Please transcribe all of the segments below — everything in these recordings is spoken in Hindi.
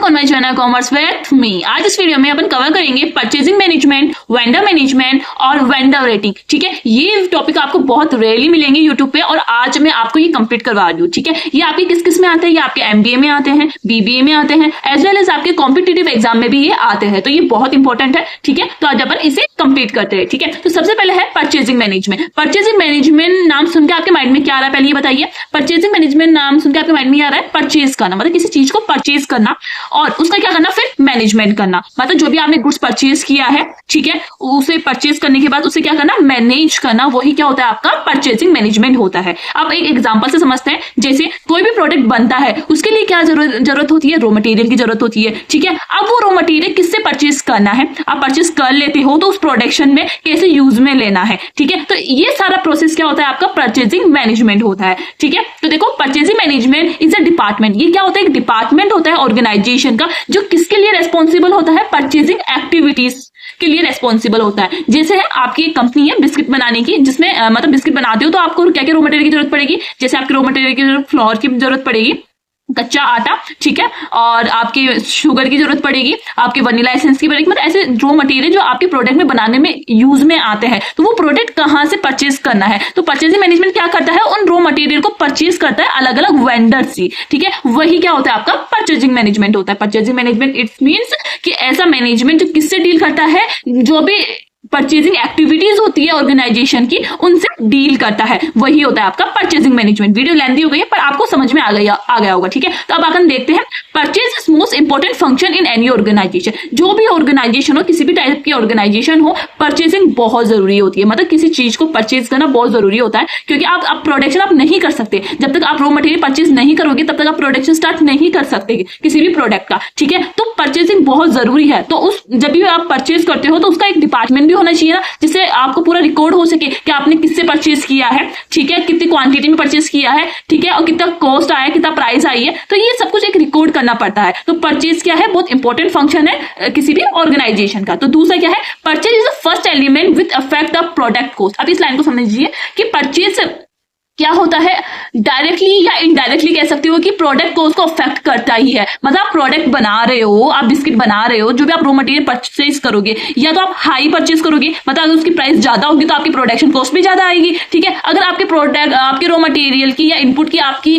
on my channel Commerce with me। आज इस वीडियो में अपन कवर करेंगे परचेजिंग मैनेजमेंट, वेंडर मैनेजमेंट और वेंडर रेटिंग। ठीक है, ये टॉपिक आपको बहुत रेयरली मिलेंगे यूट्यूब पे और आज मैं आपको ये कंप्लीट करवा रही हूँ। ठीक है, ये आपके किस किस में आते हैं? ये आपके एमबीए में आते हैं, बीबीए में आते हैं, एज वेल एज आपके कॉम्पिटिटिव एग्जाम में भी ये आते हैं। तो ये बहुत इंपॉर्टेंट है। ठीक है, तो आज अपन इसे कंप्लीट करते हैं। ठीक है, तो सबसे पहले है परचेजिंग मैनेजमेंट। परचेजिंग मैनेजमेंट नाम सुन के आपके माइंड में क्या आ रहा है, पहले ये बताइए। परचेजिंग मैनेजमेंट नाम सुन के आपके माइंड में आ रहा है परचेज करना, मतलब किसी चीज को परचेज करना और उसका क्या करना, फिर मैनेजमेंट करना। मतलब जो भी आपने गुड्स परचेज किया है, ठीक है, उसे परचेज करने के बाद उसे क्या करना, मैनेज करना, वही क्या होता है आपका परचेजिंग मैनेजमेंट होता है। अब एक एग्जांपल से समझते हैं। जैसे कोई भी प्रोडक्ट बनता है उसके लिए क्या जरूरत होती है, रॉ मटेरियल की जरूरत होती है। ठीक है, अब वो रॉ मटेरियल किससे परचेज करना है, आप परचेज कर लेते हो तो उस प्रोडक्शन में कैसे यूज में लेना है। ठीक है, तो ये सारा प्रोसेस क्या होता है आपका परचेजिंग मैनेजमेंट होता है। ठीक है, तो देखो purchasing management is a department. ये क्या होता है, एक डिपार्टमेंट होता है ऑर्गेनाइजेशन का, जो किसके लिए रेस्पॉन्सिबल होता है, परचेजिंग एक्टिविटीज के लिए रेस्पॉन्सिबल होता है। जैसे है आपकी एक कंपनी है बिस्किट बनाने की, जिसमें मतलब बिस्किट बनाते हो तो आपको क्या क्या रॉ मटेरियल की जरूरत पड़ेगी। जैसे आपके रॉ मटेरियल की जरूरत, फ्लोर की जरूरत पड़ेगी, कच्चा आटा, ठीक है, और आपकी शुगर की जरूरत पड़ेगी, आपके वनीला एसेंस की पड़ेगी। मतलब ऐसे रॉ मटेरियल जो आपके प्रोडक्ट में बनाने में यूज में आते हैं, तो वो प्रोडक्ट कहाँ से परचेज करना है। तो परचेजिंग मैनेजमेंट क्या करता है, उन रॉ मटेरियल को परचेज करता है अलग अलग वेंडर से। ठीक है, वही क्या होता है आपका परचेजिंग मैनेजमेंट होता है। परचेजिंग मैनेजमेंट इट्स मीन्स कि ऐसा मैनेजमेंट जो किससे डील करता है, जो भी परचेजिंग एक्टिविटीज होती है ऑर्गेनाइजेशन की, उनसे डील करता है, वही होता है आपका परचेजिंग मैनेजमेंट। वीडियो लेंथी हो गई है पर आपको समझ में आ गया होगा। ठीक है, तो अब अपन देखते हैं purchase is most important function in any organisation. जो भी ऑर्गेनाइजेशन हो, किसी भी टाइप की ऑर्गेनाइजेशन हो, परचेजिंग बहुत जरूरी होती है। मतलब किसी चीज को परचेज करना बहुत जरूरी होता है, क्योंकि आप प्रोडक्शन आप नहीं कर सकते जब तक आप रॉ मटेरियल परचेज नहीं करोगे, तब तक आप प्रोडक्शन स्टार्ट नहीं कर सकते किसी भी प्रोडक्ट का। ठीक है, तो परचेजिंग बहुत जरूरी है। तो उस जब भी आप परचेज करते हो तो उसका एक डिपार्टमेंट भी होना चाहिए ना, जिससे आपको पूरा रिकॉर्ड हो सके कि आपने किससे परचेज किया है, ठीक है, कितनी क्वांटिटी में परचेज किया है, ठीक है, और कितना कॉस्ट आया, कितना प्राइस आई है। तो ये सब कुछ एक रिकॉर्ड करना पड़ता है। तो परचेज क्या है, बहुत इंपॉर्टेंट फंक्शन है किसी भी ऑर्गेनाइजेशन का। तो दूसरा क्या है, purchase is the first element with affect the product cost. अब इस लाइन को समझिए कि परचेज क्या होता है, डायरेक्टली या इनडायरेक्टली कह सकते हो कि प्रोडक्ट कॉस्ट को अफेक्ट करता ही है। मतलब आप प्रोडक्ट बना रहे हो, आप बिस्किट बना रहे हो, जो भी आप रॉ मटेरियल परचेज करोगे, या तो आप हाई परचेज करोगे, मतलब अगर उसकी प्राइस ज्यादा होगी तो आपकी प्रोडक्शन कॉस्ट भी ज्यादा आएगी। ठीक है, अगर आपके प्रोडक्ट, आपके रॉ मटेरियल की या इनपुट की आपकी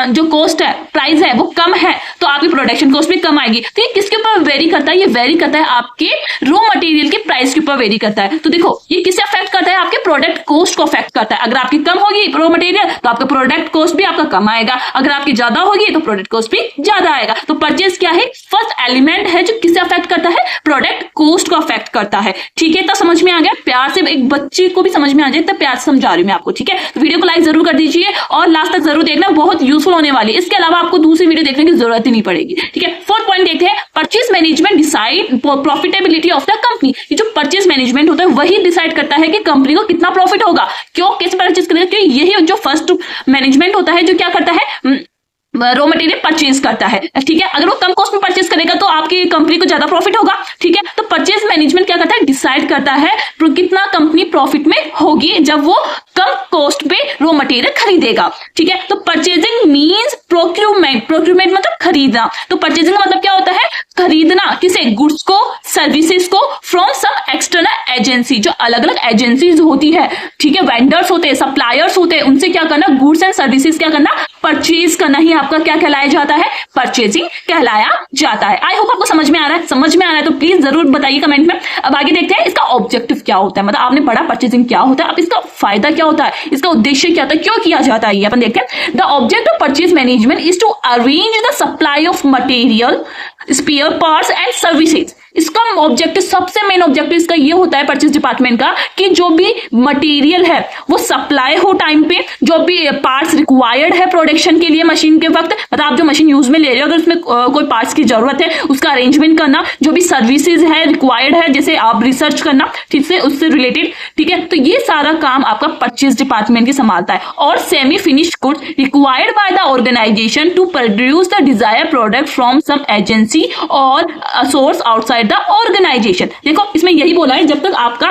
जो कॉस्ट है, प्राइस है, वो कम है, तो आपकी प्रोडक्शन कॉस्ट भी कम आएगी। तो ये किसके ऊपर वेरी करता है, ये वेरी करता है आपके रॉ मटेरियल के प्राइस के ऊपर वेरी करता है। तो देखो ये किससे अफेक्ट करता है, आपके प्रोडक्ट कॉस्ट को अफेक्ट करता है। अगर आपकी कम होगी रॉ मटेरियल तो आपका प्रोडक्ट कॉस्ट भी आपका कम आएगा, अगर आपकी ज्यादा होगी तो प्रोडक्ट कॉस्ट भी ज्यादा आएगा। तो परचेज क्या है, फर्स्ट एलिमेंट है जो किसे अफेक्ट करता है, प्रोडक्ट कॉस्ट को अफेक्ट करता है। ठीक है, तो समझ में आ गया, प्यार से एक बच्चे को भी समझ में आ जाए तो प्यार से समझा रही हूं मैं आपको। ठीक है, तो वीडियो को लाइक जरूर कर दीजिए और लास्ट तक जरूर देखना, बहुत यूजफुल होने वाली है। इसके अलावा आपको दूसरी वीडियो देखने की जरूरत ही नहीं पड़ेगी। ठीक है, फोर्थ पॉइंट देखते हैं, purchase management decide profitability of the company. ये जो परचेज मैनेजमेंट होता है वही डिसाइड करता है कि कंपनी को कितना प्रॉफिट होगा, क्यों, कैसे परचेज करेगा। क्योंकि यही जो फर्स्ट मैनेजमेंट होता है जो क्या करता है, रॉ मटेरियल परचेज करता है। ठीक है, अगर वो कम कॉस्ट में परचेज करेगा तो आपकी कंपनी को ज्यादा प्रॉफिट होगा। ठीक है, तो परचेज मैनेजमेंट क्या करता है, डिसाइड करता है कितना कंपनी प्रॉफिट में होगी जब वो कम कॉस्ट पे रॉ मटेरियल खरीदेगा। ठीक है, तो परचेजिंग मींस प्रोक्यूरमेंट। प्रोक्यूरमेंट मतलब खरीदना। तो परचेजिंग का मतलब क्या होता है, खरीदना किसे, गुड्स को, सर्विसेज को फ्रॉम सम एक्सटर्नल एजेंसी, जो अलग अलग एजेंसीज होती है। ठीक है, वेंडर्स होते हैं, सप्लायर्स होते हैं, उनसे क्या करना, गुड्स एंड सर्विसेज क्या करना, परचेज करना ही आपका क्या कहलाया जाता है, परचेजिंग कहलाया जाता है। आई होप आपको समझ में आ रहा है। समझ में आ रहा है तो प्लीज जरूर बताइए कमेंट में। अब आगे देखते हैं इसका ऑब्जेक्टिव क्या होता है। मतलब आपने पढ़ा परचेजिंग क्या होता है, अब इसका फायदा क्या होता है, इसका उद्देश्य क्या होता है, क्यों किया जाता है, ये अपन देखते हैं। The object of purchase management is to arrange the supply of material, spare parts and services. इसका ऑब्जेक्टिव, सबसे मेन ऑब्जेक्टिव इसका ये होता है परचेज डिपार्टमेंट का, कि जो भी मटेरियल है वो सप्लाई हो टाइम पे, जो भी पार्ट्स रिक्वायर्ड है प्रोडक्शन के लिए मशीन के वक्त, मतलब आप जो मशीन यूज में ले रहे हो अगर उसमें कोई पार्ट्स की जरूरत है उसका अरेंजमेंट करना, जो भी सर्विसेज है रिक्वायर्ड है, जैसे आप रिसर्च करना, ठीक से उससे रिलेटेड। ठीक है, तो ये सारा काम आपका परचेज डिपार्टमेंट की संभालता है। और semi finished goods required by the organisation to produce the desire product from some agency और सोर्स आउटसाइड द ऑर्गेनाइजेशन। देखो इसमें यही बोला है, जब तक आपका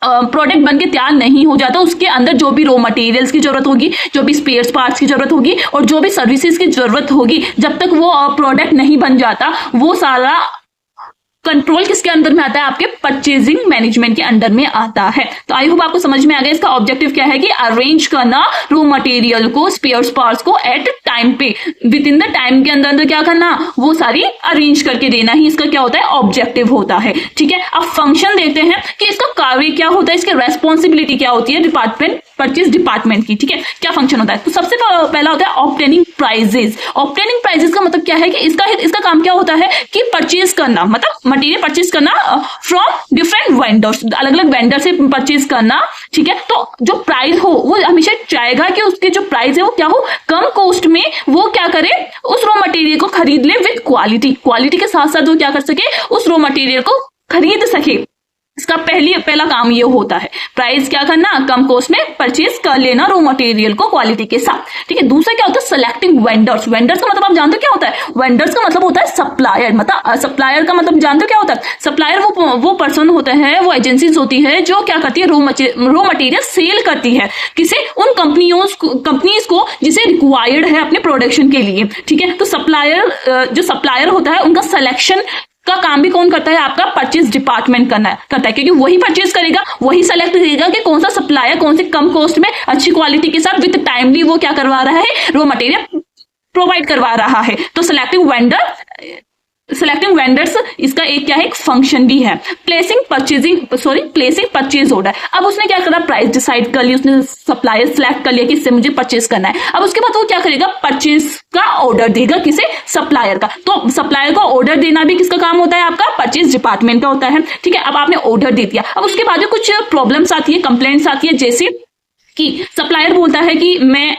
प्रोडक्ट बन के तैयार नहीं हो जाता, उसके अंदर जो भी रॉ मटेरियल्स की जरूरत होगी, जो भी स्पेयर पार्ट्स की जरूरत होगी और जो भी सर्विसेज की जरूरत होगी, जब तक वो प्रोडक्ट नहीं बन जाता, वो सारा कंट्रोल किसके अंदर में आता है? आपके परचेजिंग मैनेजमेंट के अंडर में आता है। तो आई होप आपको समझ में आ गया इसका ऑब्जेक्टिव क्या है कि अरेंज करना रॉ मटेरियल को, स्पेयर पार्ट्स को एट टाइम पे, विद इन द टाइम के अंदर क्या करना, वो सारी अरेंज करके देना ही इसका क्या होता है? ऑब्जेक्टिव होता है। ठीक है, अब फंक्शन देखते हैं कि इसका कार्य क्या होता है, इसकी रेस्पॉन्सिबिलिटी क्या होती है डिपार्टमेंट, परचेज डिपार्टमेंट की। ठीक है, क्या फंक्शन होता है? तो सबसे पहला होता है ऑब्टेनिंग प्राइजेस। ऑब्टेनिंग प्राइजेस का मतलब क्या है कि इसका काम क्या होता है कि परचेज करना, मतलब मटेरियल परचेज करना फ्रॉम डिफरेंट वेंडर्स, अलग अलग वेंडर से परचेज करना। ठीक है, तो जो प्राइस हो वो हमेशा चाहेगा कि उसके जो प्राइस है वो क्या हो, कम कॉस्ट में वो क्या करे, उस रॉ मटेरियल को खरीद ले विद क्वालिटी। क्वालिटी के साथ साथ वो क्या कर सके, उस रॉ मटेरियल को खरीद सके। इसका पहला काम ये होता है, प्राइस क्या करना, कम कॉस्ट में परचेज कर लेना रॉ मटेरियल को क्वालिटी के साथ। ठीक है, दूसरा क्या होता है? Selecting vendors. वेंडर्स का मतलब आप जानते हो क्या होता है? वेंडर्स का मतलब होता है सप्लायर। मतलब सप्लायर का मतलब जानते हो क्या होता है? सप्लायर वो पर्सन होता है, वो एजेंसीज होती है जो क्या करती है, रॉ मटेरियल सेल करती है किसे, उन कंपनीज को जिसे रिक्वायर्ड है अपने प्रोडक्शन के लिए। ठीक है, तो जो सप्लायर होता है उनका सिलेक्शन का काम भी कौन करता है? आपका परचेज डिपार्टमेंट करता है, क्योंकि वही परचेज करेगा, वही सेलेक्ट करेगा कि कौन सा सप्लायर कौन से कम कॉस्ट में अच्छी क्वालिटी के साथ विद टाइमली वो क्या करवा रहा है, रॉ मटेरियल प्रोवाइड करवा रहा है। तो सेलेक्टिंग वेंडर्स इसका एक क्या है, एक फंक्शन भी है। Placing purchase order. अब उसने क्या करा, प्राइस डिसाइड कर ली, उसने सप्लायर सेलेक्ट कर लिया कि इससे मुझे परचेज करना है। अब उसके बाद वो क्या करेगा, परचेज का ऑर्डर देगा किसे, सप्लायर का। तो सप्लायर को ऑर्डर देना भी किसका काम होता है? आपका परचेज डिपार्टमेंट का होता है। ठीक है, अब आपने ऑर्डर दे दिया, अब उसके बाद कुछ प्रॉब्लम्स आती है, कंप्लेंट्स आती है, जैसे कि सप्लायर बोलता है कि मैं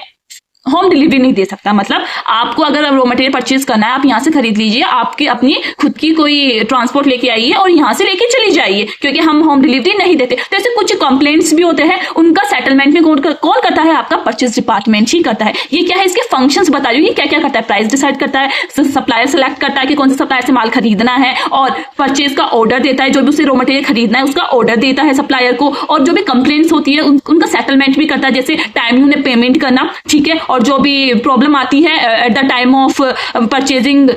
होम डिलीवरी नहीं दे सकता। मतलब आपको अगर रॉ मटेरियल परचेज करना है, आप यहाँ से खरीद लीजिए, आपकी अपनी खुद की कोई ट्रांसपोर्ट लेके आइए और यहाँ से लेके चली जाइए, क्योंकि हम होम डिलीवरी नहीं देते। तो ऐसे कुछ कंप्लेंट्स भी होते हैं, उनका सेटलमेंट में कौन करता है? आपका परचेज डिपार्टमेंट ही करता है। ये क्या है, इसके फंक्शंस बता रही हूँ, ये क्या क्या करता है? प्राइस डिसाइड करता है, सप्लायर सेलेक्ट करता है कि कौन से सप्लायर से माल खरीदना है, और परचेज का ऑर्डर देता है, जो भी उसे रॉ मटेरियल खरीदना है उसका ऑर्डर देता है सप्लायर को, और जो भी कंप्लेंट्स होती है उनका सेटलमेंट भी करता है, जैसे टाइमली उन्हें पेमेंट करना। ठीक है, और जो भी प्रॉब्लम आती है at the time of purchasing,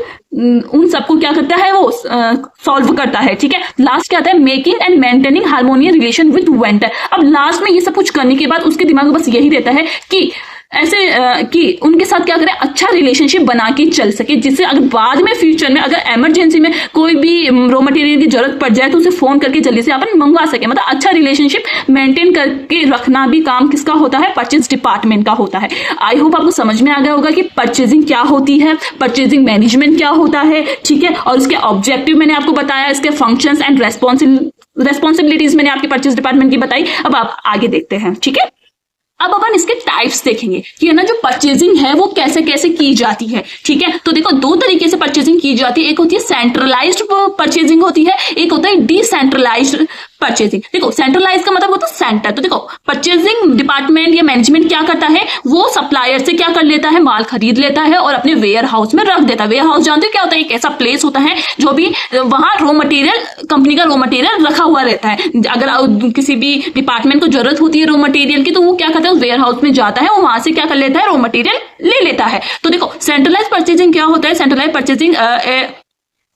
उन सबको क्या करता है, वो सॉल्व करता है। ठीक है, लास्ट क्या आता है, making and maintaining harmonious relation with vendor. अब लास्ट में ये सब कुछ करने के बाद उसके दिमाग में बस यही रहता है कि ऐसे कि उनके साथ क्या करें, अच्छा रिलेशनशिप बना के चल सके, जिससे अगर बाद में फ्यूचर में अगर इमरजेंसी में कोई भी रॉ मटेरियल की जरूरत पड़ जाए तो उसे फोन करके जल्दी से अपन मंगवा सके। मतलब अच्छा रिलेशनशिप मेंटेन करके रखना भी काम किसका होता है, परचेज डिपार्टमेंट का होता है। आई होप आपको समझ में आ गया होगा कि परचेजिंग क्या होती है, परचेजिंग मैनेजमेंट क्या होता है। ठीक है, और इसके ऑब्जेक्टिव मैंने आपको बताया, इसके फंक्शंस एंड रेस्पॉन्सिबिलिटीज मैंने आपके परचेज डिपार्टमेंट की बताई। अब आप आगे देखते हैं। ठीक है, अब अपन इसके टाइप्स देखेंगे कि है ना, जो परचेजिंग है वो कैसे कैसे की जाती है। ठीक है, तो देखो दो तरीके से परचेजिंग की जाती है, एक होती है सेंट्रलाइज्ड परचेजिंग होती है, एक होता है डिसेंट्रलाइज्ड परचेजिंग। देखो सेंट्रलाइज का मतलब होता है सेंटर। तो देखो परचेजिंग डिपार्टमेंट या मैनेजमेंट क्या करता है, वो सप्लायर से क्या कर लेता है, माल खरीद लेता है और अपने वेयर हाउस में रख देता है। वेयर हाउस जानते हो क्या होता है, एक ऐसा प्लेस होता है जो भी वहां रॉ मटेरियल, कंपनी का रॉ मटेरियल रखा हुआ रहता है। अगर किसी भी डिपार्टमेंट को जरूरत होती है रॉ मटेरियल की, तो वो क्या करता है, वेयर हाउस में जाता है, वो वहां से क्या कर लेता है, रॉ मटेरियल ले लेता है। तो देखो सेंट्रलाइज परचेजिंग क्या होता है, सेंट्रलाइज परचेजिंग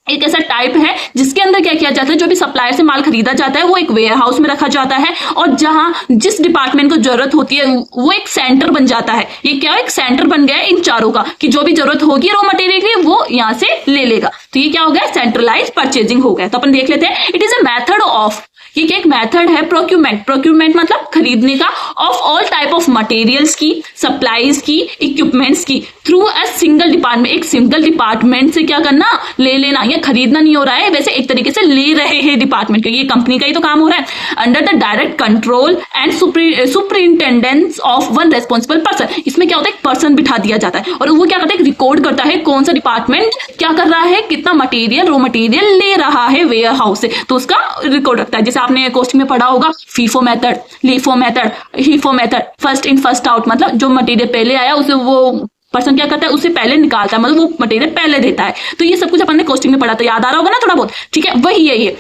एक ऐसा टाइप है जिसके अंदर क्या किया जाता है, जो भी सप्लायर से माल खरीदा जाता है वो एक वेयर हाउस में रखा जाता है, और जहां जिस डिपार्टमेंट को जरूरत होती है वो एक सेंटर बन जाता है। ये क्या, एक सेंटर बन गया है इन चारों का, कि जो भी जरूरत होगी रॉ मटेरियल की वो यहाँ से ले लेगा। तो ये क्या हो गया, सेंट्रलाइज परचेजिंग हो गया। तो अपन देख लेते हैं, it is a method of, ये क्या एक मेथड है, प्रोक्यूरमेंट मतलब खरीदने का, of all type of materials की, सप्लाईज की, इक्विपमेंट्स की, थ्रू अ सिंगल डिपार्टमेंट। एक सिंगल डिपार्टमेंट से क्या करना, ले लेना। ये खरीदना नहीं हो रहा है, वैसे एक तरीके से ले रहे हैं डिपार्टमेंट के, ये कंपनी का ही तो काम हो रहा है, under the direct control and superintendence of one responsible person. इसमें क्या होता है, एक पर्सन बिठा दिया जाता है और वो क्या करता है, रिकॉर्ड करता है कौन सा डिपार्टमेंट क्या कर रहा है, कितना मटेरियल रॉ मटेरियल ले रहा है वेयर हाउस से, तो उसका रिकॉर्ड रखता है। जैसे आपने कॉस्टिंग में पढ़ा होगा, FIFO method, LIFO method, HIFO method, first in first out, मतलब जो मटेरियल पहले आया उसे वो पर्सन क्या करता है, उससे पहले निकालता है, मतलब वो मटेरियल पहले देता है। तो ये सब कुछ अपन ने कॉस्टिंग में पढ़ा, तो याद आ रहा होगा ना थोड़ा बहुत। ठीक है, वही है ये।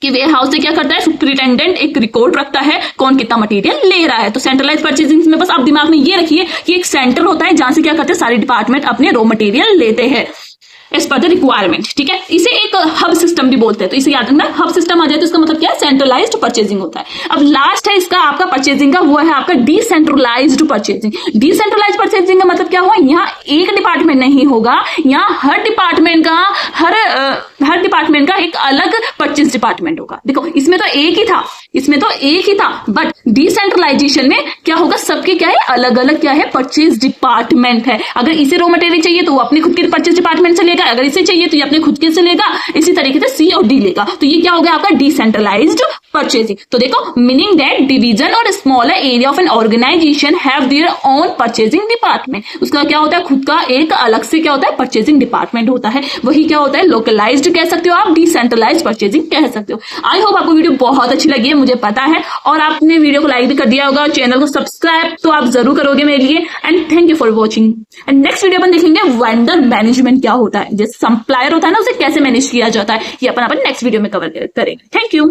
कि वेयर हाउस से क्या करता है, सुपरिटेंडेंट एक रिकॉर्ड रखता है कौन कितना मटेरियल ले रहा है। तो सेंट्रलाइज परचेजिंग में बस आप दिमाग में ये रखिए कि एक सेंटर होता है जहां से क्या करते हैं, सारे डिपार्टमेंट अपने रॉ मटेरियल लेते हैं एज पर द रिक्वायरमेंट, ठीक है। इसे एक हब सिस्टम भी बोलते हैं, तो इसे याद रखना, हब सिस्टम आ जाए तो इसका मतलब क्या है, सेंट्रलाइज्ड परचेजिंग होता है। अब लास्ट है इसका आपका परचेजिंग का, वो है आपका डिसेंट्रलाइज्ड परचेजिंग। डिसेंट्रलाइज्ड परचेजिंग का मतलब क्या हुआ, यहाँ एक डिपार्टमेंट नहीं होगा, यहाँ हर डिपार्टमेंट का एक अलग परचेज डिपार्टमेंट होगा। देखो इसमें तो एक ही था, बट डिसेंट्रलाइजेशन में क्या होगा, सबके क्या है, अलग अलग क्या है, परचेज डिपार्टमेंट है। अगर इसे रॉ मटेरियल चाहिए तो वो अपने खुद के परचेज डिपार्टमेंट से लेगा, अगर इसे चाहिए तो ये अपने खुद के से लेगा, इसी तरीके से सी और डी लेगा। तो ये क्या हो गया आपका डिसेंट्रलाइज्ड परचेजिंग। तो देखो, मीनिंग दैट डिवीजन और smaller area of an organisation have their own purchasing department. उसका क्या होता है, खुद का एक अलग से क्या होता है, परचेजिंग डिपार्टमेंट होता है। वही क्या होता है, लोकलाइज्ड कह सकते हो आप, डिसेंट्रलाइज्ड परचेजिंग कह सकते हो। आई होप आपको वीडियो बहुत अच्छी लगी है, मुझे पता है, और आपने वीडियो को लाइक भी कर दिया होगा, चैनल को सब्सक्राइब तो आप जरूर करोगे मेरे लिए। And thank you for watching. And next video अपन देखेंगे वेंडर मैनेजमेंट क्या होता है, जैसे सप्लायर होता है ना, उसे कैसे मैनेज किया जाता है, ये अपन नेक्स्ट वीडियो में कवर करेंगे। Thank you.